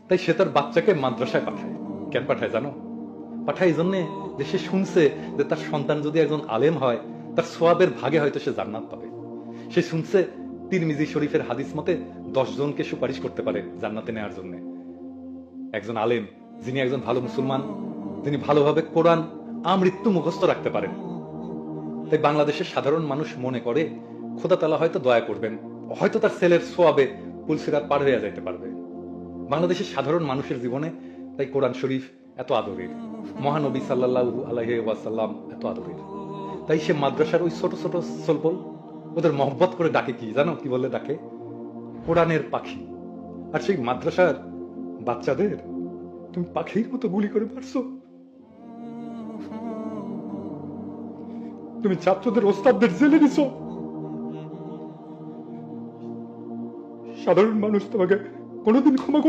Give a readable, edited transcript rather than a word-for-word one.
তাই সে তার বাচ্চাকে মাদ্রাসায় পাঠায়। কেন পাঠায় জানো? পাঠায় এই জন্যে যে সে শুনছে যে তার সন্তান যদি একজন আলেম হয়, তার সোয়াবের ভাগে হয়তো সে জান্নাত পাবে। সে শুনছে তিরমিজি শরীফের হাদিস মতে 10 জনকে সুপারিশ করতে পারে জান্নাতে নেওয়ার জন্য। একজন আলেম, যিনি একজন ভালো মুসলমান, যিনি ভালোভাবে কোরআন আমৃত্যু মুখস্থ রাখতে পারেন। তাই বাংলাদেশের সাধারণ মানুষ মনে করে খোদা তাআলা হয়তো দয়া করবেন, হয়তো তার ছেলের সোয়াবে পুলসিরাত পার হয়ে যাইতে পারবে। বাংলাদেশের সাধারণ মানুষের জীবনে তাই কোরআন শরীফ এত আদরের, মহানবী সাল্লাল্লাহু আলাইহি ওয়াসাল্লাম এত আদরের। তাই সে মাদ্রাসার ওই ছোট ছোট সলবল ওদের মহব্বত করে ডাকে, কি জানো কি বলে ডাকে? কোরআনের পাখি। আর সেই মাদ্রাসার বাচ্চাদের তুমি পাখির মতো গুলি করে মারছো। তুমি ছাত্রদের ওস্তাদদের জেলে দিছো। সাধারণ মানুষ তোমাকে কোনোদিন ক্ষমা